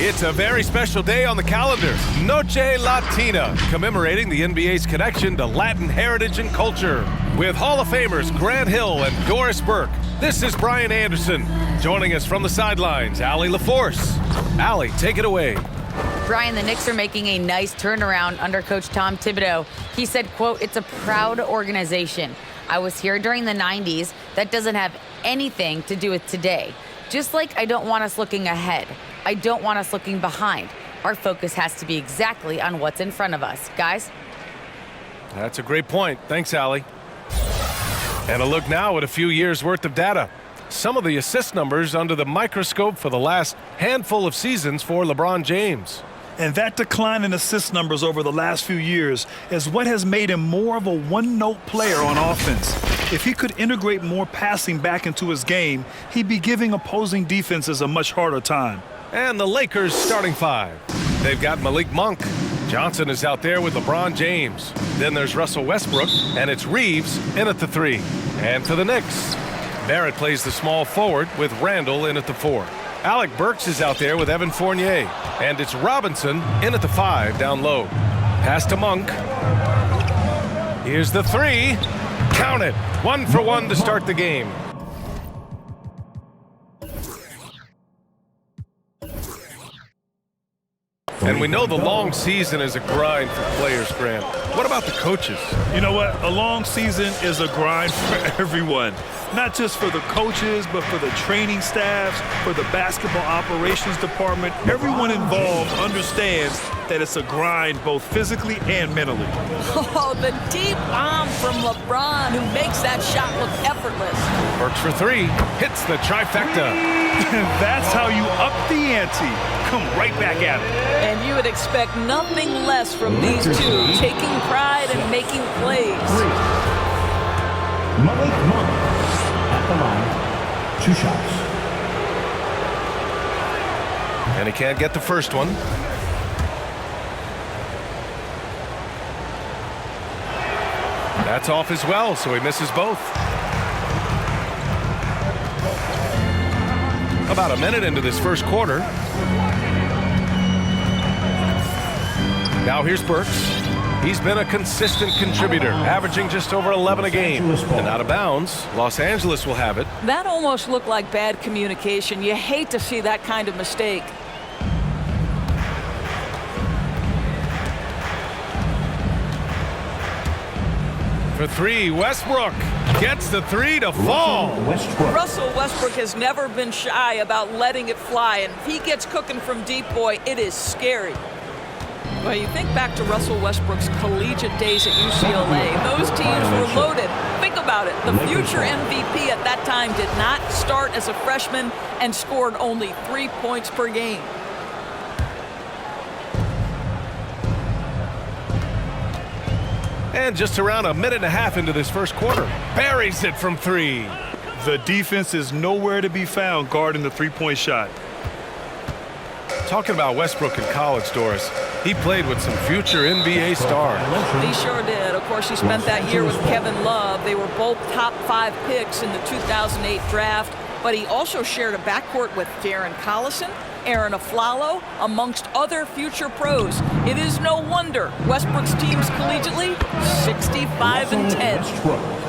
It's a very special day on the calendar, Noche Latina, commemorating the NBA's connection to Latin heritage and culture. With Hall of Famers Grant Hill and Doris Burke, this is Brian Anderson. Joining us from the sidelines, Allie LaForce. Allie, take it away. Brian, the Knicks are making a nice turnaround under Coach Tom Thibodeau. He said, quote, "It's a proud organization. I was here during the 90s. That doesn't have anything to do with today. Just like I don't want us looking ahead. I don't want us looking behind. Our focus has to be exactly on what's in front of us." Guys? That's a great point. Thanks, Allie. And a look now at a few years' worth of data. Some of the assist numbers under the microscope for the last handful of seasons for LeBron James. And that decline in assist numbers over the last few years is what has made him more of a one-note player on offense. If he could integrate more passing back into his game, he'd be giving opposing defenses a much harder time. And the Lakers starting five. They've got Malik Monk. Johnson is out there with LeBron James. Then there's Russell Westbrook, and it's Reeves in at the 3. And for the Knicks, Barrett plays the small forward with Randall in at the 4. Alec Burks is out there with Evan Fournier. And it's Robinson in at the 5 down low. Pass to Monk. Here's the 3. Count it. 1 for 1 to start the game. And we know the long season is a grind for players, Grant. What about the coaches? You know what? A long season is a grind for everyone. Not just for the coaches, but for the training staffs, for the basketball operations department. Everyone involved understands that it's a grind both physically and mentally. Oh, the deep bomb from LeBron, who makes that shot look effortless. Burks for 3. Hits the trifecta. That's how you up the ante. Come right back at it. And you would expect nothing less from these two, taking pride and making plays. Malik Monk at the line, 2 shots. And he can't get the first one. That's off as well, so he misses both. About a minute into this first quarter. Now here's Burks. He's been a consistent contributor, averaging just over 11 a game. And out of bounds, Los Angeles will have it. That almost looked like bad communication. You hate to see that kind of mistake. For 3, Westbrook gets the 3 to fall. Russell Westbrook has never been shy about letting it fly, and if he gets cooking from deep, boy, it is scary. Well, you think back to Russell Westbrook's collegiate days at UCLA. Those teams were loaded. Think about it. The future MVP at that time did not start as a freshman and scored only 3 points per game. And just around a minute and a half into this first quarter, buries it from 3. The defense is nowhere to be found guarding the three-point shot. Talking about Westbrook in college, Doris, he played with some future NBA stars. He sure did. Of course, he spent that year with Kevin Love. They were both top 5 picks in the 2008 draft, but he also shared a backcourt with Darren Collison, Aaron Aflalo, amongst other future pros. It is no wonder Westbrook's teams collegiately 65-10.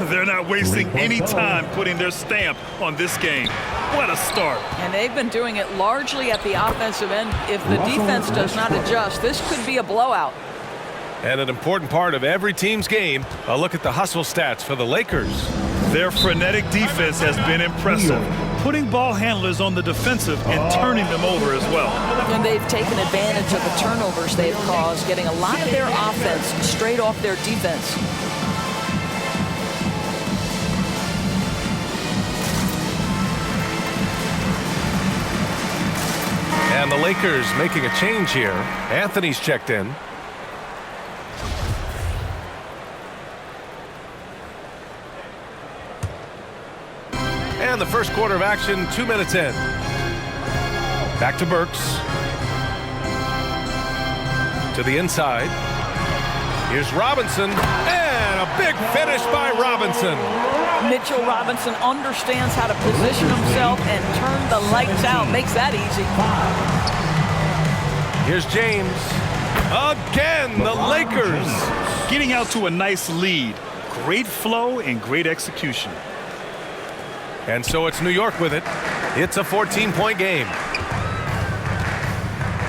They're not wasting any time putting their stamp on this game. What a start. And they've been doing it largely at the offensive end. If the defense does not adjust, this could be a blowout. And an important part of every team's game, a look at the hustle stats for the Lakers. Their frenetic defense has been impressive, putting ball handlers on the defensive and turning them over as well. And they've taken advantage of the turnovers they've caused, getting a lot of their offense straight off their defense. And the Lakers making a change here. Anthony's checked in. And the first quarter of action, 2 minutes in. Back to Burks. To the inside. Here's Robinson. And a big finish by Robinson. Mitchell Robinson understands how to position himself and turn the lights out. Makes that easy. Here's James. Again, the Lakers. Getting out to a nice lead. Great flow and great execution. And so it's New York with it. It's a 14-point game.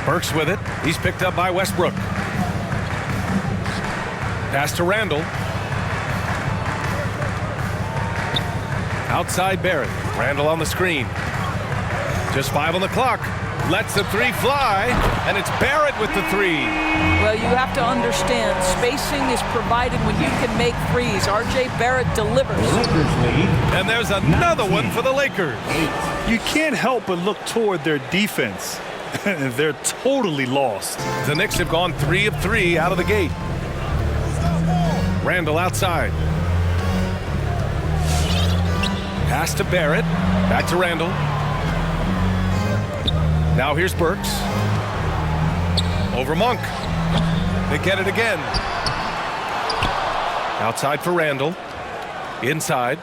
Burks with it. He's picked up by Westbrook. Pass to Randall. Outside Barrett. Randall on the screen. Just 5 on the clock. Lets the three fly, and it's Barrett with the three. Well, you have to understand, spacing is provided when you can make threes. R.J. Barrett delivers. Lakers lead. And there's another one for the Lakers. You can't help but look toward their defense. They're totally lost. The Knicks have gone 3 of 3 out of the gate. Randall outside. Pass to Barrett. Back to Randall. Now here's Burks. Over Monk. They get it again. Outside for Randall. Inside.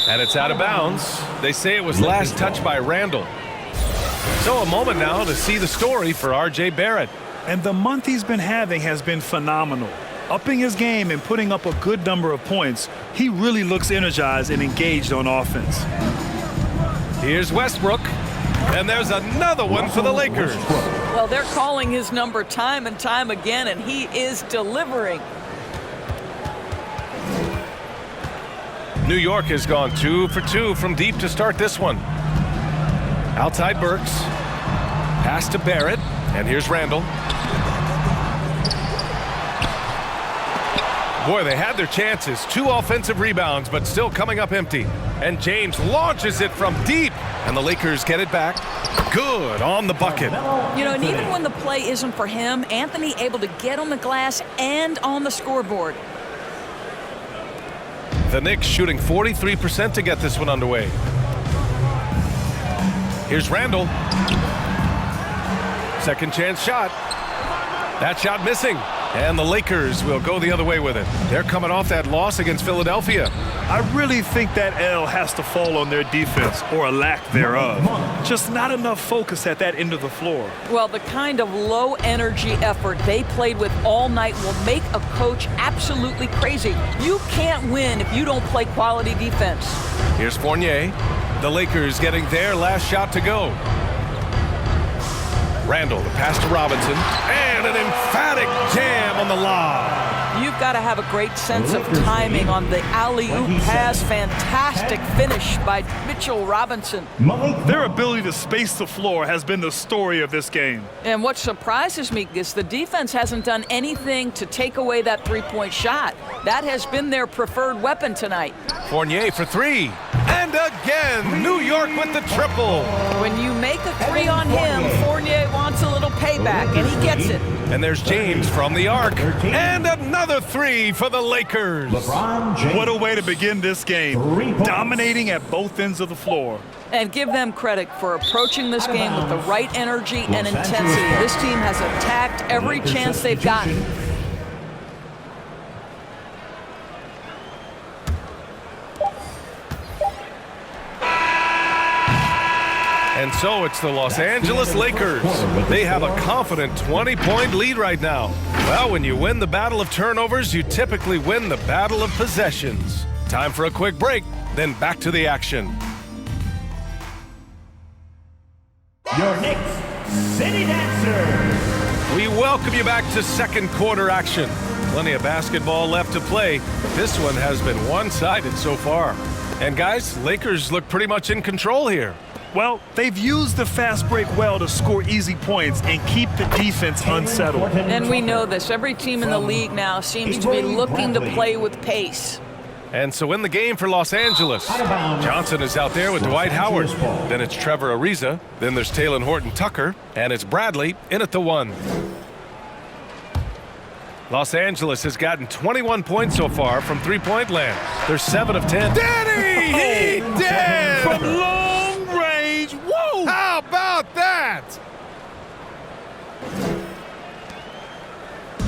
And it's out of bounds. They say it was last touched by Randall. So a moment now to see the story for R.J. Barrett. And the month he's been having has been phenomenal. Upping his game and putting up a good number of points, he really looks energized and engaged on offense. Here's Westbrook. And there's another one for the Lakers. Well, they're calling his number time and time again, and he is delivering. New York has gone 2 for 2 from deep to start this one. Outside Burks. Pass to Barrett. And here's Randall. Boy, they had their chances. 2 offensive rebounds, but still coming up empty. And James launches it from deep. And the Lakers get it back. Good on the bucket. You know, and even when the play isn't for him, Anthony able to get on the glass and on the scoreboard. The Knicks shooting 43% to get this one underway. Here's Randall. Second chance shot. That shot missing. And the Lakers will go the other way with it. They're coming off that loss against Philadelphia. I really think that L has to fall on their defense, or a lack thereof. Just not enough focus at that end of the floor. Well, the kind of low-energy effort they played with all night will make a coach absolutely crazy. You can't win if you don't play quality defense. Here's Fournier. The Lakers getting their last shot to go. Randall, the pass to Robinson, and an emphatic jam on the lob. You've got to have a great sense of timing on the alley-oop pass. Fantastic finish by Mitchell Robinson. Their ability to space the floor has been the story of this game. And what surprises me is the defense hasn't done anything to take away that three-point shot. That has been their preferred weapon tonight. Fournier for 3. And again, New York with the triple. When you make a 3 on him, Fournier wants a little payback, and he gets it. And there's James from the arc. And another 3 for the Lakers. LeBron James. What a way to begin this game. Dominating at both ends of the floor. And give them credit for approaching this game with the right energy and intensity. This team has attacked every chance they've gotten. And so it's the Los Angeles Lakers. They have a confident 20-point lead right now. Well, when you win the battle of turnovers, you typically win the battle of possessions. Time for a quick break, then back to the action. Your Knicks City Dancer. We welcome you back to second quarter action. Plenty of basketball left to play. This one has been one-sided so far. And guys, Lakers look pretty much in control here. Well, they've used the fast break well to score easy points and keep the defense unsettled. And we know this. Every team in the league now seems to be looking to play with pace. And so in the game for Los Angeles, Johnson is out there with Dwight Howard. Then it's Trevor Ariza. Then there's Talen Horton-Tucker. And it's Bradley in at the 1. Los Angeles has gotten 21 points so far from three-point land. They're 7 of 10. Daddy! He did! From long range. Whoa! How about that?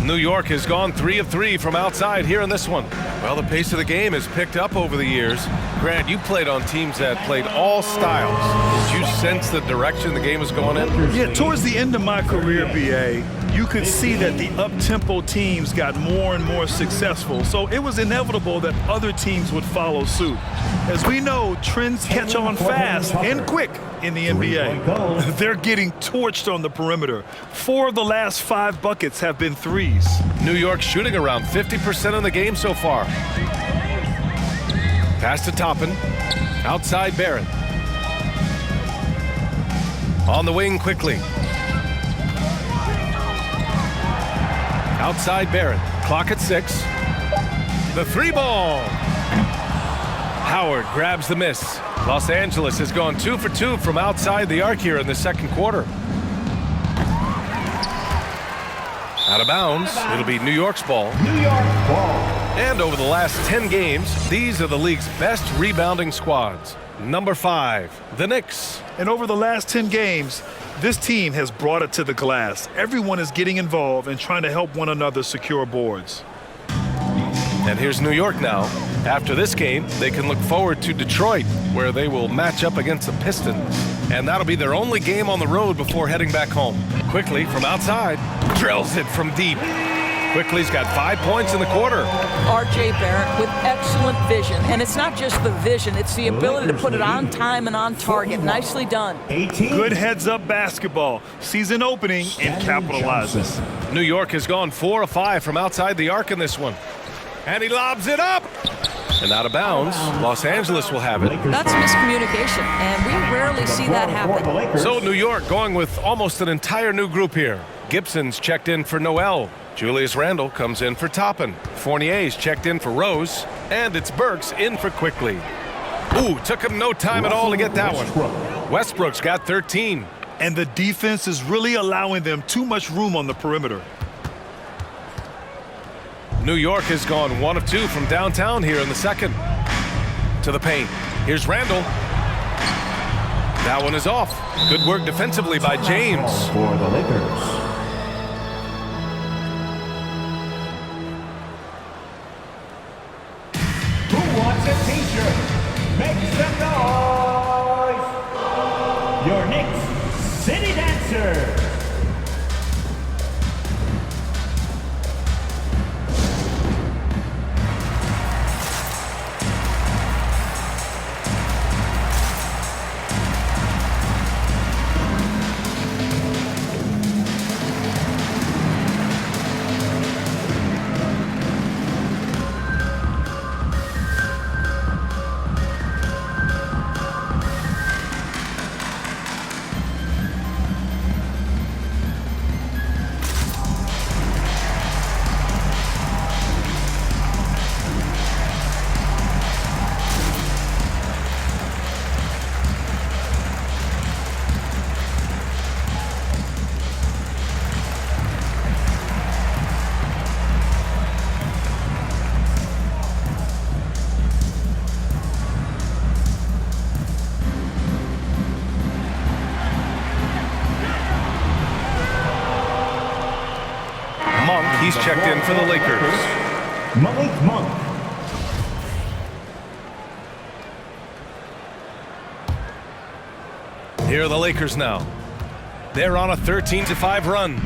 New York has gone 3 of 3 from outside here in this one. Well, the pace of the game has picked up over the years. Grant, you played on teams that played all styles. Did you sense the direction the game was going in? Yeah, towards the end of my career, BA, you could see that the up-tempo teams got more and more successful. So it was inevitable that other teams would follow suit. As we know, trends catch on fast and quick in the NBA. They're getting torched on the perimeter. 4 of the last 5 buckets have been threes. New York shooting around 50% in the game so far. Pass to Toppin. Outside Barrett. On the wing quickly. Outside Barrett. Clock at 6. The 3-ball. Howard grabs the miss. Los Angeles has gone 2 for 2 from outside the arc here in the second quarter. Out of bounds. It'll be New York's ball. New York ball. And over the last 10 games, these are the league's best rebounding squads. Number 5, the Knicks. And over the last 10 games, this team has brought it to the glass. Everyone is getting involved and trying to help one another secure boards. And here's New York now. After this game, they can look forward to Detroit, where they will match up against the Pistons. And that'll be their only game on the road before heading back home. Quickly from outside, drills it from deep. Quickly's got 5 points in the quarter. R.J. Barrett with excellent vision. And it's not just the vision, it's the ability to put it on time and on target. Nicely done. Good heads-up basketball. Season opening and capitalizes. New York has gone 4 of 5 from outside the arc in this one. And he lobs it up. And out of bounds, Los Angeles will have it. That's miscommunication, and we rarely see that happen. So New York going with almost an entire new group here. Gibson's checked in for Noel. Julius Randle comes in for Toppin. Fournier's checked in for Rose. And it's Burks in for Quickly. Ooh, took him no time at all to get that one. Westbrook's got 13. And the defense is really allowing them too much room on the perimeter. New York has gone 1 of 2 from downtown here in the second. To the paint. Here's Randle. That one is off. Good work defensively by James. For the Lakers. Who wants a t-shirt? Make some noise! Your Knicks City Dancer! He's checked in for the Lakers. Malik Monk. Here are the Lakers now. They're on a 13-5 run.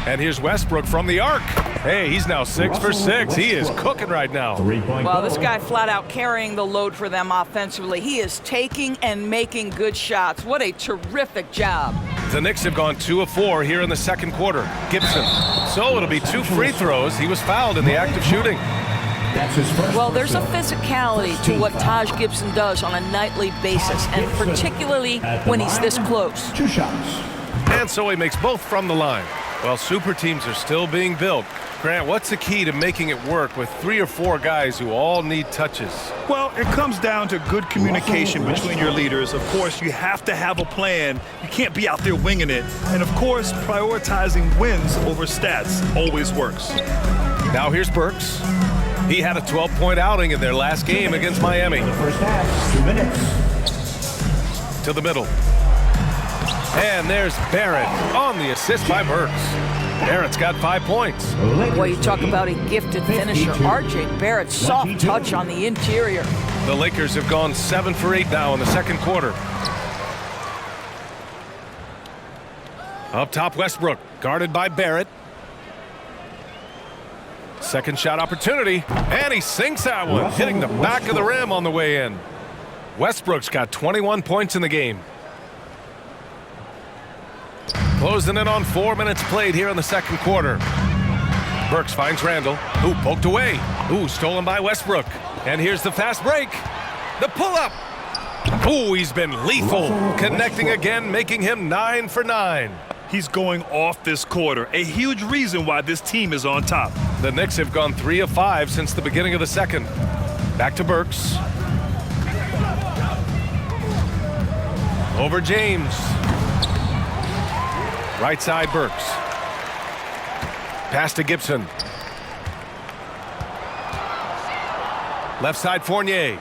And here's Westbrook from the arc. Hey, he's now 6 for 6. He is cooking right now. Well, this guy flat out carrying the load for them offensively. He is taking and making good shots. What a terrific job. The Knicks have gone 2 of 4 here in the second quarter. Gibson. So it'll be 2 free throws. He was fouled in the act of shooting. Well, there's a physicality to what Taj Gibson does on a nightly basis, and particularly when he's this close. 2 shots. And so he makes both from the line. Well, super teams are still being built. Grant, what's the key to making it work with 3 or 4 guys who all need touches? Well, it comes down to good communication between your leaders. Of course, you have to have a plan. You can't be out there winging it. And of course, prioritizing wins over stats always works. Now here's Burks. He had a 12-point outing in their last game against Miami. The first half, 2 minutes. To the middle. And there's Barrett on the assist by Burks. Barrett's got 5 points. Boy, you talk about a gifted finisher. R.J. Barrett, soft touch on the interior. The Lakers have gone 7 for 8 now in the second quarter. Up top, Westbrook. Guarded by Barrett. Second shot opportunity, and he sinks that one, hitting the back of the rim on the way in. Westbrook's got 21 points in the game. Closing in on 4 minutes played here in the second quarter. Burks finds Randall, who poked away. Ooh, stolen by Westbrook. And here's the fast break. The pull-up. Ooh, he's been lethal. Connecting again, making him 9 for 9. He's going off this quarter, a huge reason why this team is on top. The Knicks have gone 3 of 5 since the beginning of the second. Back to Burks. Over James. Right side Burks. Pass to Gibson. Left side Fournier.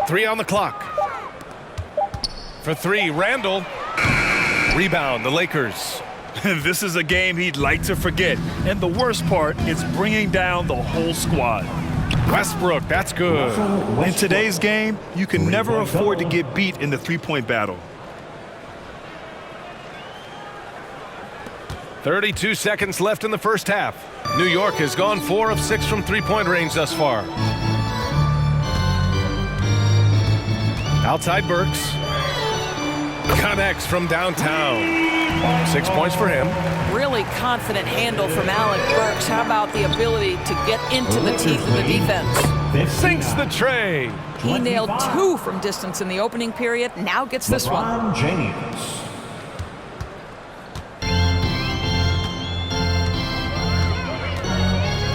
3 on the clock. For 3, Randall. Rebound, the Lakers. This is a game he'd like to forget. And the worst part, it's bringing down the whole squad. Westbrook, that's good. In today's game, you can never afford to get beat in the three-point battle. 32 seconds left in the first half. New York has gone 4 of 6 from three-point range thus far. Outside Burks. Connects from downtown. 6 points for him. Really confident handle from Alec Burks. How about the ability to get into the teeth of the defense? Sinks the tray. He nailed 2 from distance in the opening period. Now gets this one. LeBron James.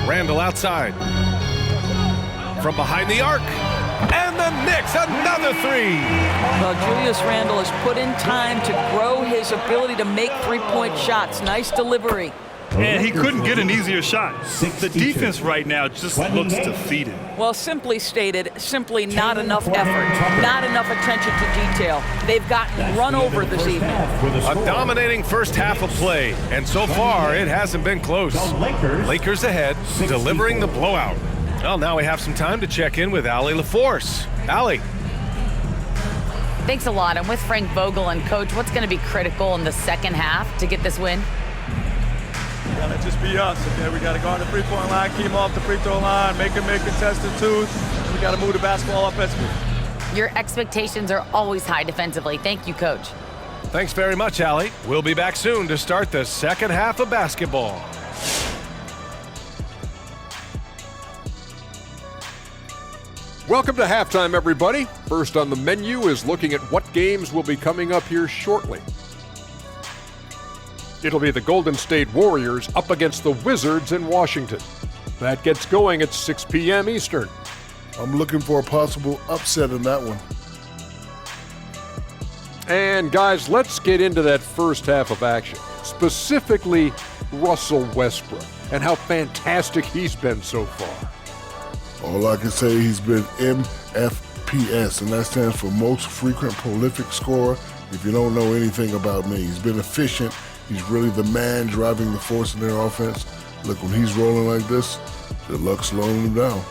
Randall outside. From behind the arc. And the Knicks, another 3. Well, Julius Randle has put in time to grow his ability to make three-point shots. Nice delivery. And he couldn't get an easier shot. The defense right now just looks defeated. Well, simply stated, simply not enough effort, not enough attention to detail. They've gotten run over this evening. A dominating first half of play, and so far it hasn't been close. Lakers ahead, delivering the blowout. Well, now we have some time to check in with Allie LaForce. Allie. Thanks a lot. I'm with Frank Vogel. And Coach, what's going to be critical in the second half to get this win? Gotta just be us, okay? We gotta guard the three-point line, keep them off the free throw line, make them make contested twos. We gotta move the basketball offensively. Your expectations are always high defensively. Thank you, Coach. Thanks very much, Allie. We'll be back soon to start the second half of basketball. Welcome to halftime, everybody. First on the menu is looking at what games will be coming up here shortly. It'll be the Golden State Warriors up against the Wizards in Washington. That gets going at 6 p.m. Eastern. I'm looking for a possible upset in that one. And guys, let's get into that first half of action. Specifically, Russell Westbrook and how fantastic he's been so far. All I can say, he's been MFPS, and that stands for most frequent prolific scorer. If you don't know anything about me, he's been efficient. He's really the man driving the force in their offense. Look, when he's rolling like this, good luck slowing him down.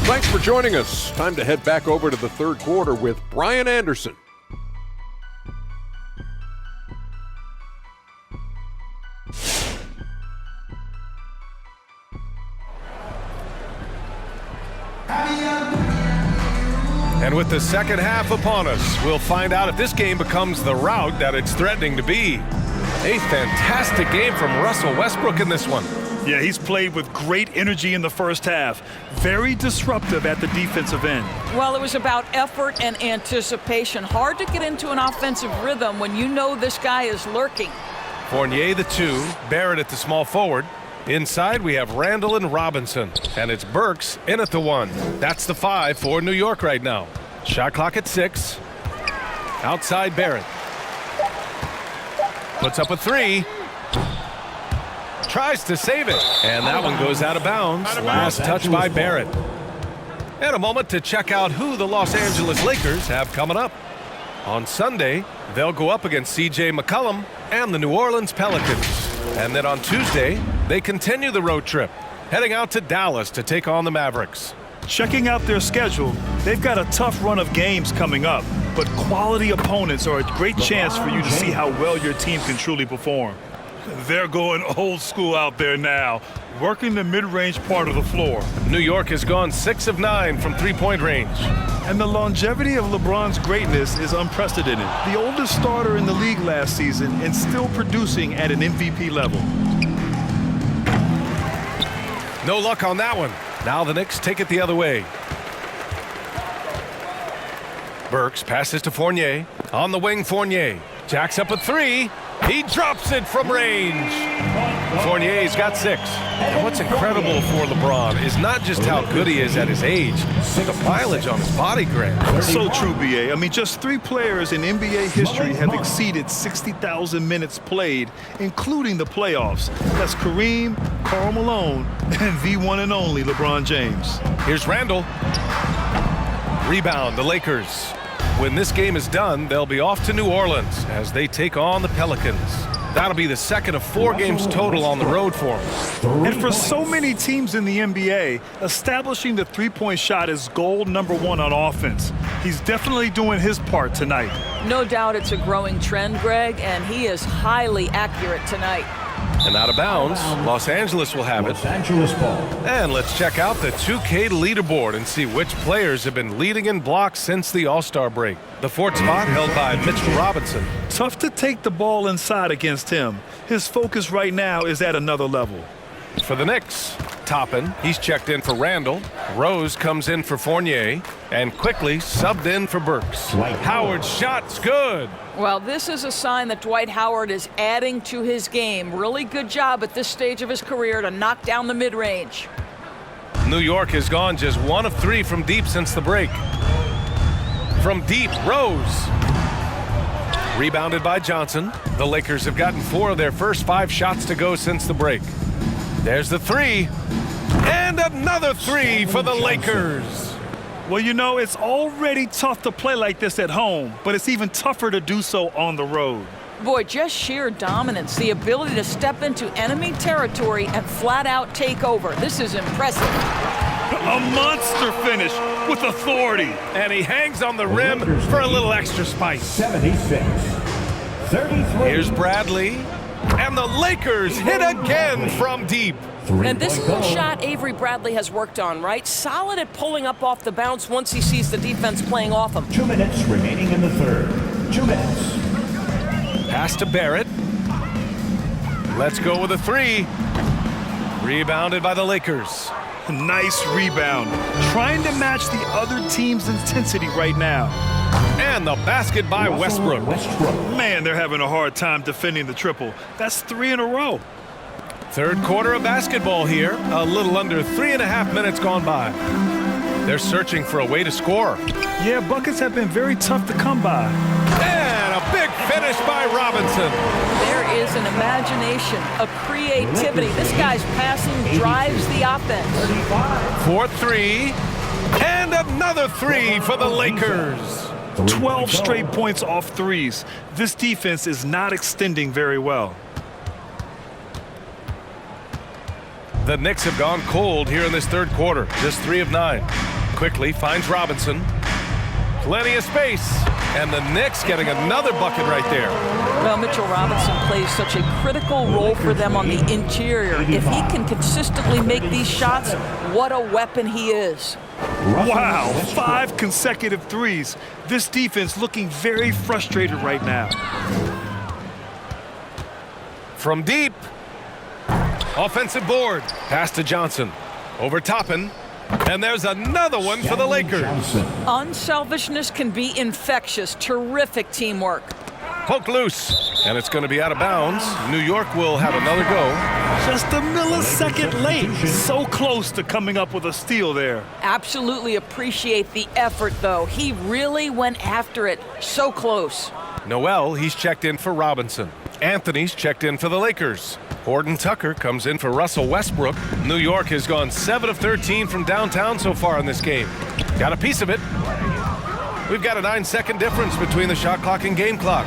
Thanks for joining us. Time to head back over to the third quarter with Brian Anderson. And with the second half upon us, we'll find out if this game becomes the rout that it's threatening to be. A fantastic game from Russell Westbrook in this one. Yeah, he's played with great energy in the first half. Very disruptive at the defensive end. Well, it was about effort and anticipation. Hard to get into an offensive rhythm when you know this guy is lurking. Fournier the 2, Barrett at the small forward. Inside, we have Randall and Robinson, and it's Burks in at the 1. That's the 5 for New York right now. Shot clock at 6. Outside, Barrett. Puts up a 3. Tries to save it, and that one goes out of bounds. Last touch by Barrett. And a moment to check out who the Los Angeles Lakers have coming up. On Sunday, they'll go up against C.J. McCollum and the New Orleans Pelicans. And then on Tuesday, they continue the road trip, heading out to Dallas to take on the Mavericks. Checking out their schedule, they've got a tough run of games coming up. but quality opponents are a great chance for you to see how well your team can truly perform. They're going old school out there now, working the mid-range part of the floor. New York has gone 6 of 9 from three-point range. And the longevity of LeBron's greatness is unprecedented. The oldest starter in the league last season and still producing at an MVP level. No luck on that one. Now the Knicks take it the other way. Burks passes to Fournier. On the wing, Fournier jacks up a three. He drops it from range. Fournier's got 6. And what's incredible for LeBron is not just how good he is at his age, but the mileage on his body grab. So true, B.A. I mean, just 3 players in NBA history have exceeded 60,000 minutes played, including the playoffs. That's Kareem, Karl Malone, and the one and only LeBron James. Here's Randall. Rebound, the Lakers. When this game is done, they'll be off to New Orleans as they take on the Pelicans. That'll be the second of 4 games total on the road for them. And for so many teams in the NBA, establishing the three-point shot is goal number 1 on offense. He's definitely doing his part tonight. No doubt it's a growing trend, Greg, and he is highly accurate tonight. And out of bounds, Los Angeles will have it. Los Angeles ball. And let's check out the 2K leaderboard and see which players have been leading in blocks since the All-Star break. The 4th spot held by Mitchell Robinson. Tough to take the ball inside against him. His focus right now is at another level. For the Knicks, Toppin, he's checked in for Randall. Rose comes in for Fournier. And quickly subbed in for Burks. Howard's shot's good. Well, this is a sign that Dwight Howard is adding to his game. Really good job at this stage of his career to knock down the mid-range. New York has gone just 1 of 3 from deep since the break. From deep, Rose. Rebounded by Johnson. The Lakers have gotten 4 of their first 5 shots to go since the break. There's the 3. And another 3 for the Lakers. Well, you know, it's already tough to play like this at home, but it's even tougher to do so on the road. Boy, just sheer dominance, the ability to step into enemy territory and flat out take over. This is impressive. A monster finish with authority. And he hangs on the rim for a little extra spice. 76. 33. Here's Bradley. And the Lakers hit again from deep. And this is a shot Avery Bradley has worked on, right? Solid at pulling up off the bounce once he sees the defense playing off him. 2 minutes remaining in the third. 2 minutes. Pass to Barrett. Let's go with a 3. Rebounded by the Lakers. Nice rebound. Trying to match the other team's intensity right now. And the basket by Westbrook. Man, they're having a hard time defending the triple. That's 3 in a row. 3rd quarter of basketball here. A little under 3.5 minutes gone by. They're searching for a way to score. Yeah, buckets have been very tough to come by. And a big finish by Robinson. There is an imagination, a creativity. This guy's passing drives the offense. 4-3. And another 3 for the Lakers. 12 straight points off threes. This defense is not extending very well. The Knicks have gone cold here in this 3rd quarter. Just 3 of 9. Quickly finds Robinson. Plenty of space. And the Knicks getting another bucket right there. Well, Mitchell Robinson plays such a critical role for them on the interior. If he can consistently make these shots, what a weapon he is. Wow, 5 consecutive threes. This defense looking very frustrated right now. From deep. Offensive board. Pass to Johnson. Over Toppin. And there's another one for the Lakers. Unselfishness can be infectious. Terrific teamwork. Poked loose. And it's going to be out of bounds. New York will have another go. Just a millisecond late. So close to coming up with a steal there. Absolutely appreciate the effort, though. He really went after it. So close. Noel, he's checked in for Robinson. Anthony's checked in for the Lakers. Horton Tucker comes in for Russell Westbrook. New York has gone 7 of 13 from downtown so far in this game. Got a piece of it. We've got a 9-second difference between the shot clock and game clock.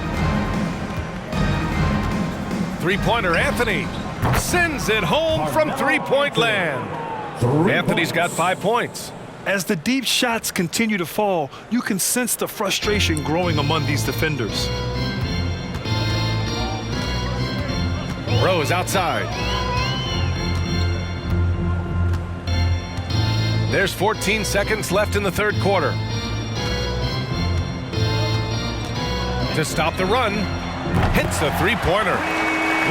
3-pointer Anthony sends it home from 3-point land. Anthony's got 5 points. As the deep shots continue to fall, you can sense the frustration growing among these defenders. Rose outside. There's 14 seconds left in the third quarter. To stop the run, hits the three-pointer.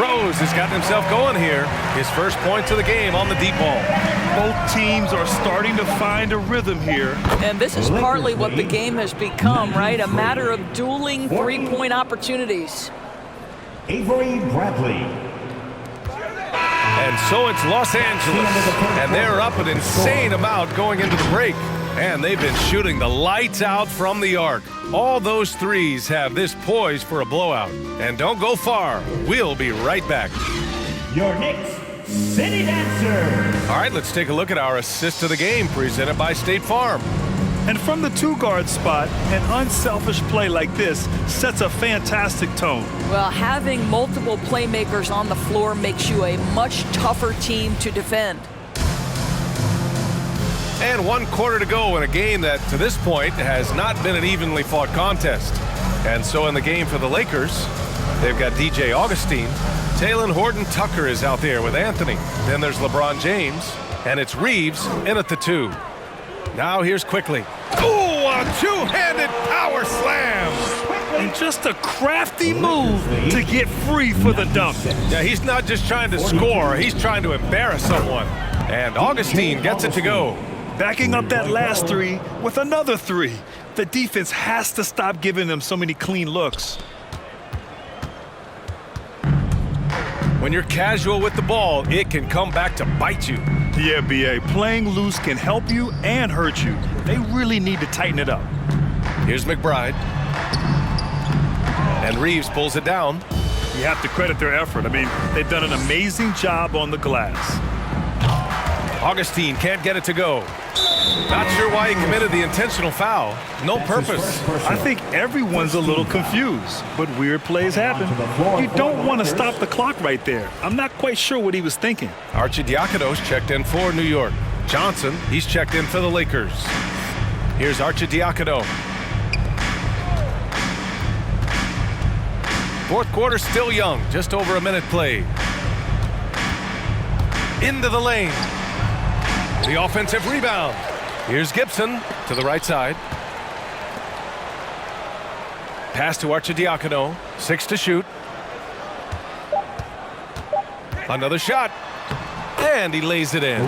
Rose has gotten himself going here. His first points of the game on the deep ball. Both teams are starting to find a rhythm here. And this is partly what the game has become, right? A matter of dueling three-point opportunities. Avery Bradley. And so it's Los Angeles, and they're up an insane amount going into the break. And they've been shooting the lights out from the arc. All those threes have this poised for a blowout. And don't go far. We'll be right back. Your Knicks City Dancer. All right, let's take a look at our assist of the game presented by State Farm. And from the two-guard spot, an unselfish play like this sets a fantastic tone. Well, having multiple playmakers on the floor makes you a much tougher team to defend. And 1 quarter to go in a game that, to this point, has not been an evenly fought contest. And so in the game for the Lakers, they've got DJ Augustine. Talen Horton-Tucker is out there with Anthony. Then there's LeBron James. And it's Reeves in at the 2. Now here's Quickly. Ooh, a two-handed power slam! And just a crafty move to get free for the dunk. Yeah, he's not just trying to score, he's trying to embarrass someone. And Augustine gets it to go. Backing up that last three with another three. The defense has to stop giving them so many clean looks. When you're casual with the ball, it can come back to bite you. Yeah, B.A., playing loose can help you and hurt you. They really need to tighten it up. Here's McBride. And Reeves pulls it down. You have to credit their effort. I mean, they've done an amazing job on the glass. Augustine can't get it to go. Not sure why he committed the intentional foul. No purpose. I think everyone's a little confused, but weird plays happen. You don't want to stop the clock right there. I'm not quite sure what he was thinking. Arcidiakonos checked in for New York. Johnson, he's checked in for the Lakers. Here's Arcidiakono. Fourth quarter still young, just over a minute played. Into the lane. The offensive rebound. Here's Gibson to the right side. Pass to Arcidiakono. 6 to shoot. Another shot. And he lays it in.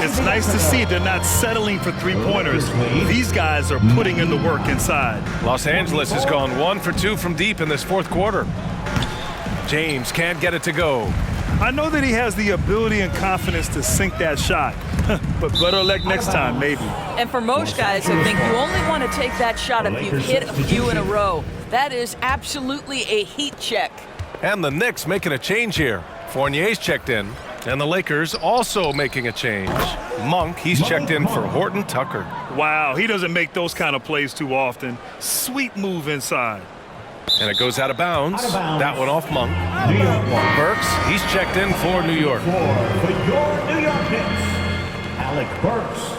It's nice to see they're not settling for three-pointers. These guys are putting in the work inside. Los Angeles has gone 1 for 2 from deep in this fourth quarter. James can't get it to go. I know that he has the ability and confidence to sink that shot, but better luck next time, maybe. And for most guys, I think you only want to take that shot if you've hit a few in a row. That is absolutely a heat check. And the Knicks making a change here. Fournier's checked in, and the Lakers also making a change. Monk, he's checked in for Horton-Tucker. Wow, he doesn't make those kind of plays too often. Sweet move inside. And it goes out of bounds. That one off Monk. Burks, he's checked in for New York. For your New York Knicks, Alec Burks.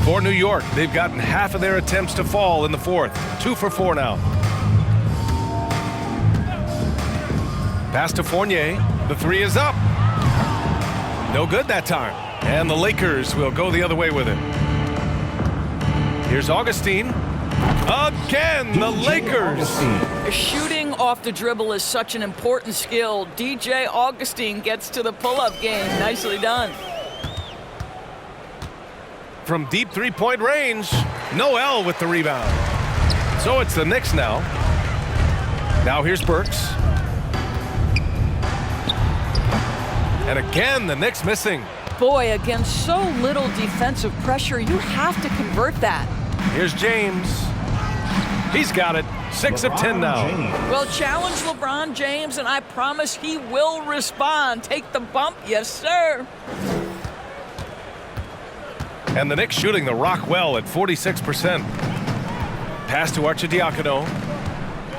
For New York, they've gotten half of their attempts to fall in the fourth. 2 for 4 now. Pass to Fournier. The 3 is up. No good that time. And the Lakers will go the other way with it. Here's Augustine. Again, the Lakers. Shooting off the dribble is such an important skill. DJ Augustine gets to the pull-up game. Nicely done. From deep three-point range, Noel with the rebound. So it's the Knicks now. Now here's Burks. And again, the Knicks missing. Boy, against so little defensive pressure, you have to convert that. Here's James. He's got it. 6 of 10 now. Well, challenge LeBron James, and I promise he will respond. Take the bump. Yes, sir. And the Knicks shooting the rock well at 46%. Pass to Arcidiakono.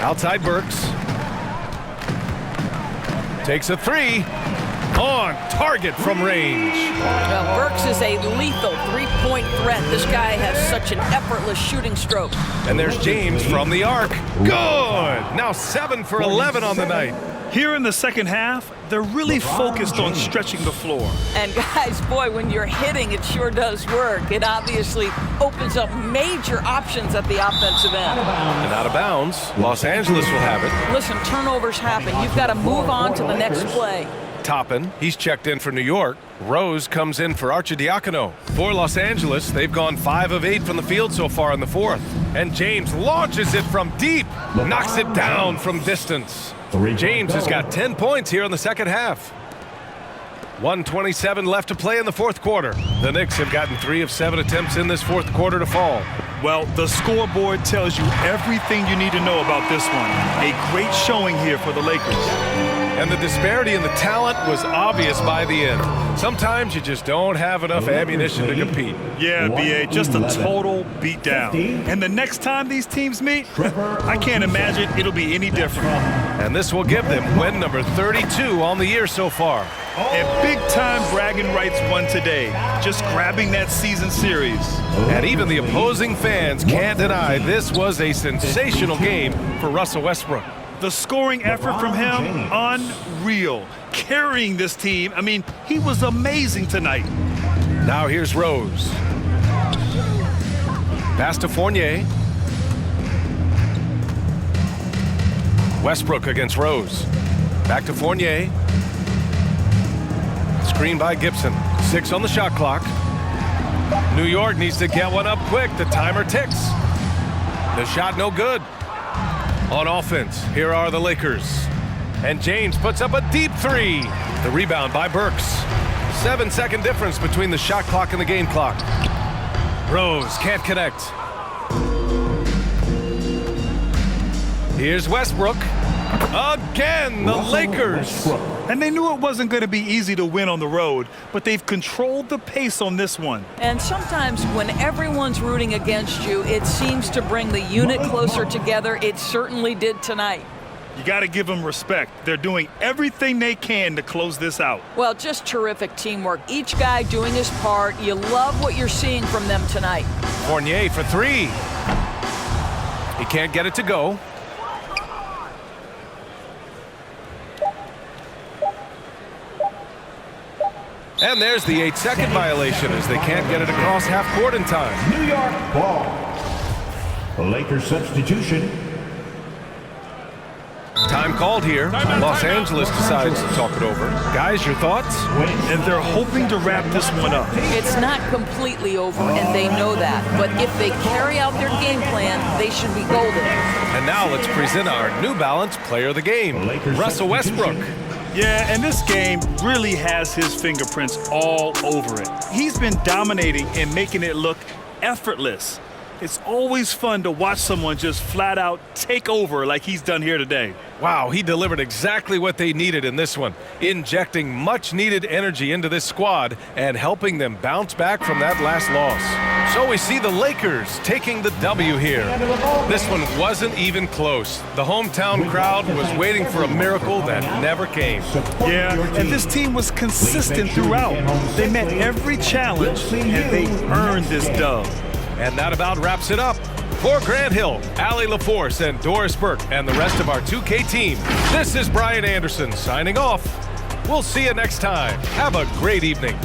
Outside Burks. Takes a three. On target from range. Well, Burks is a lethal three-point threat. This guy has such an effortless shooting stroke. And there's James from the arc. Good! Now 7 for 11 on the night. Here in the second half, they're really focused on stretching the floor. And guys, boy, when you're hitting, it sure does work. It obviously opens up major options at the offensive end. And out of bounds, Los Angeles will have it. Listen, turnovers happen. You've got to move on to the next play. Toppin, he's checked in for New York. Rose comes in for Arcidiacono. For Los Angeles, they've gone 5 of 8 from the field so far in the fourth. And James launches it from deep, knocks it down from distance. James has got 10 points here in the second half. 1:27 left to play in the fourth quarter. The Knicks have gotten 3 of 7 attempts in this fourth quarter to fall. Well, the scoreboard tells you everything you need to know about this one. A great showing here for the Lakers. And the disparity in the talent was obvious by the end. Sometimes you just don't have enough ammunition to compete. Yeah, B.A., just a total beatdown. And the next time these teams meet, I can't imagine it'll be any different. And this will give them win number 32 on the year so far. And big-time bragging rights won today, just grabbing that season series. And even the opposing fans can't deny this was a sensational game for Russell Westbrook. The scoring effort from him, unreal. Carrying this team, I mean, he was amazing tonight. Now here's Rose. Pass to Fournier. Westbrook against Rose. Back to Fournier. Screen by Gibson. 6 on the shot clock. New York needs to get one up quick. The timer ticks. The shot no good. On offense, here are the Lakers. And James puts up a deep three. The rebound by Burks. 7-second difference between the shot clock and the game clock. Rose can't connect. Here's Westbrook. Again, the Lakers. And they knew it wasn't going to be easy to win on the road, but they've controlled the pace on this one. And sometimes when everyone's rooting against you, it seems to bring the unit closer together. It certainly did tonight. You got to give them respect. They're doing everything they can to close this out. Well, just terrific teamwork. Each guy doing his part. You love what you're seeing from them tonight. Fournier for 3. He can't get it to go. And there's the 8-second violation as they can't get it across half court in time. New York ball. The Lakers substitution. Time called here. Los Angeles decides to talk it over. Guys, your thoughts? And they're hoping to wrap this one up. It's not completely over, and they know that. But if they carry out their game plan, they should be golden. And now let's present our New Balance Player of the Game, Russell Westbrook. Yeah, and this game really has his fingerprints all over it. He's been dominating and making it look effortless. It's always fun to watch someone just flat out take over like he's done here today. Wow, he delivered exactly what they needed in this one, injecting much needed energy into this squad and helping them bounce back from that last loss. So we see the Lakers taking the W here. This one wasn't even close. The hometown crowd was waiting for a miracle that never came. Yeah, and this team was consistent throughout. They met every challenge and they earned this dub. And that about wraps it up. For Grant Hill, Allie LaForce, and Doris Burke, and the rest of our 2K team, this is Brian Anderson signing off. We'll see you next time. Have a great evening.